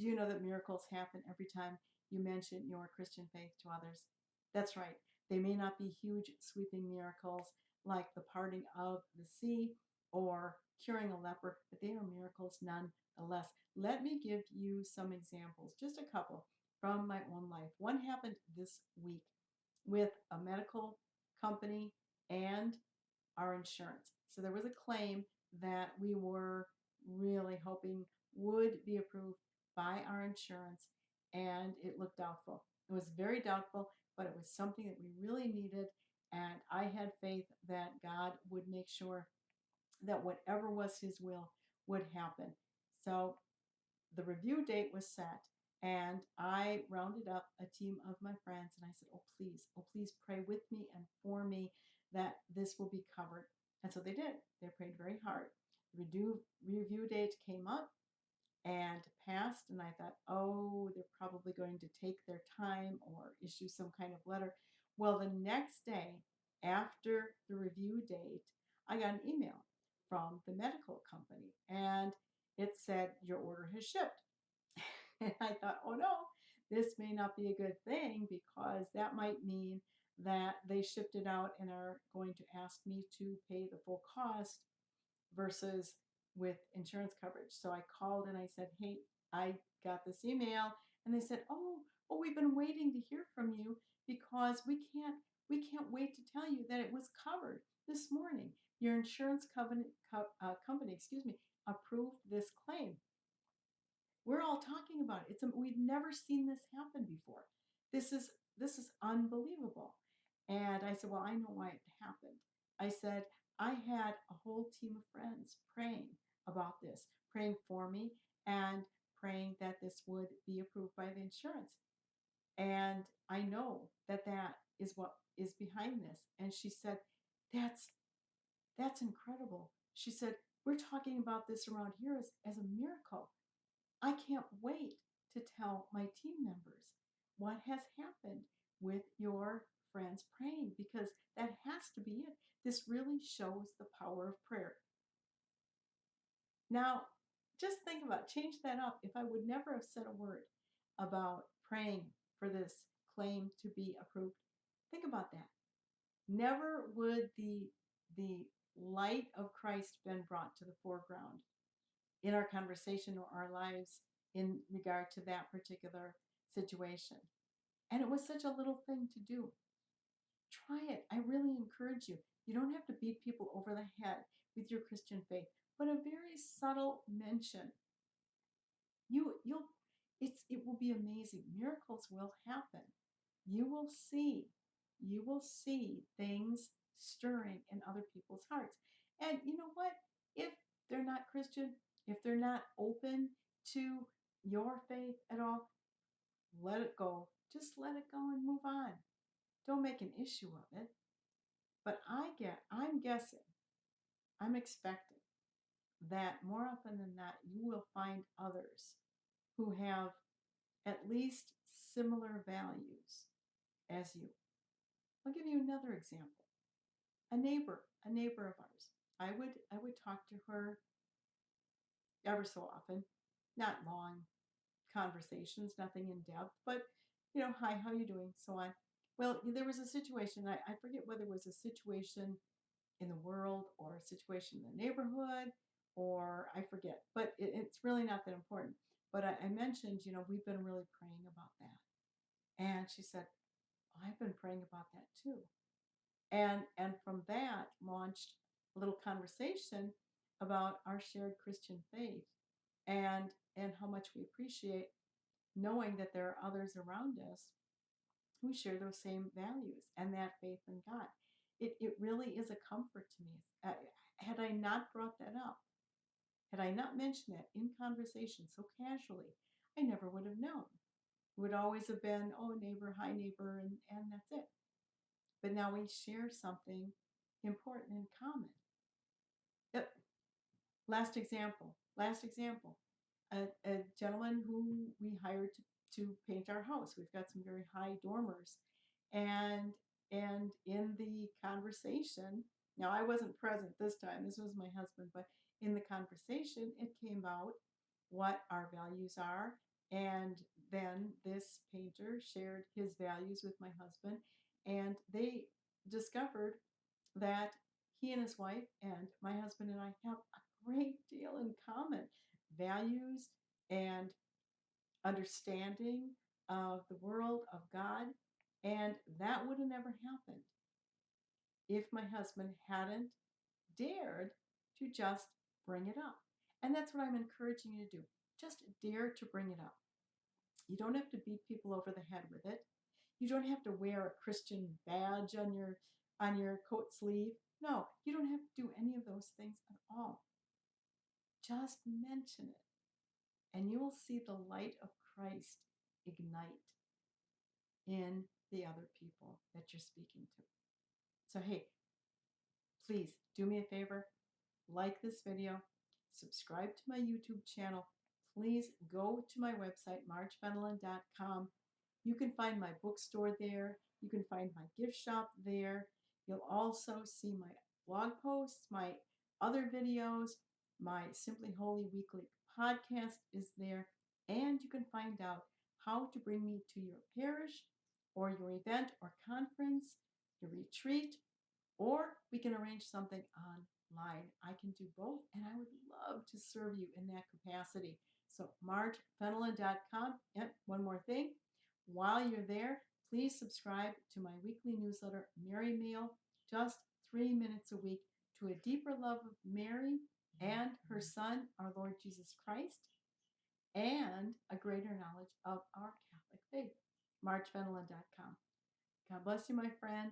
Do you know that miracles happen every time you mention your Christian faith to others? That's right. They may not be huge, sweeping miracles like the parting of the sea or curing a leper, but they are miracles nonetheless. Let me give you some examples, just a couple from my own life. One happened this week with a medical company and our insurance. So there was a claim that we were really hoping would be approved by our insurance, and it looked doubtful. It was very doubtful, but it was something that we really needed, and I had faith that God would make sure that whatever was His will would happen. So the review date was set, and I rounded up a team of my friends and I said, oh, please pray with me and for me that this will be covered. And so they did. They prayed very hard. The review date came up and passed, and I thought, oh, they're probably going to take their time or issue some kind of letter. Well, the next day after the review date, I got an email from the medical company, and it said, your order has shipped. And I thought, oh no, this may not be a good thing, because that might mean that they shipped it out and are going to ask me to pay the full cost versus with insurance coverage. So I called and I said, hey, I got this email. And they said, oh, we've been waiting to hear from you, because we can't wait to tell you that it was covered this morning. Your insurance company, approved this claim. We're all talking about it. We've never seen this happen before. This is unbelievable. And I said, well, I know why it happened. I said, I had a whole team of friends praying about this, praying for me and praying that this would be approved by the insurance. And I know that that is what is behind this. And she said, that's that's incredible. She said, we're talking about this around here as a miracle. I can't wait to tell my team members what has happened with your friends praying, because that has to be it. This really shows the power of prayer. Now, just think about it. Change that up. If I would never have said a word about praying for this claim to be approved, think about that. Never would the light of Christ been brought to the foreground in our conversation or our lives in regard to that particular situation. And it was such a little thing to do. Try it. I really encourage you. You don't have to beat people over the head with your Christian faith, but a very subtle mention. You'll it will be amazing. Miracles will happen. You will see. You will see things stirring in other people's hearts. And you know what? If they're not Christian, if they're not open to your faith at all, let it go. Just let it go and move on. Don't make an issue of it. But I'm guessing, I'm expecting that more often than not, you will find others who have at least similar values as you. I'll give you another example. A neighbor of ours. I would talk to her ever so often, not long conversations, nothing in depth, but hi, how you doing, so on. Well, there was a situation, I forget whether it was a situation in the world or a situation in the neighborhood, or I forget, but it's really not that important. But I mentioned, we've been really praying about that. And she said, oh, I've been praying about that too. And from that launched a little conversation about our shared Christian faith, and how much we appreciate knowing that there are others around us who share those same values and that faith in God. It really is a comfort to me. Had I not brought that up, had I not mentioned that in conversation so casually, I never would have known. It would always have been, oh, neighbor, hi, neighbor, and that's it. But now we share something important in common. Yep. Last example. A gentleman who we hired to paint our house. We've got some very high dormers. And in the conversation, now I wasn't present this time, this was my husband, but in the conversation, it came out what our values are And then this painter shared his values with my husband, and they discovered that he and his wife and my husband and I have a great deal in common: values and understanding of the world, of God. And that would have never happened if my husband hadn't dared to just bring it up. And that's what I'm encouraging you to do. Just dare to bring it up. You don't have to beat people over the head with it. You don't have to wear a Christian badge on your coat sleeve. No, you don't have to do any of those things at all. Just mention it, and you will see the light of Christ ignite in the other people that you're speaking to. So, hey, please do me a favor, like this video, subscribe to my YouTube channel. Please go to my website, margefenelon.com. You can find my bookstore there. You can find my gift shop there. You'll also see my blog posts, my other videos, my Simply Holy weekly podcast is there. And you can find out how to bring me to your parish or your event or conference, your retreat, or we can arrange something online. I can do both, and I would love to serve you in that capacity. So, margefenelon.com. Yep, one more thing. While you're there, please subscribe to my weekly newsletter, Mary Meal, just 3 minutes a week to a deeper love of Mary and her Son, our Lord Jesus Christ, and a greater knowledge of our Catholic faith. margefenelon.com. God bless you, my friend.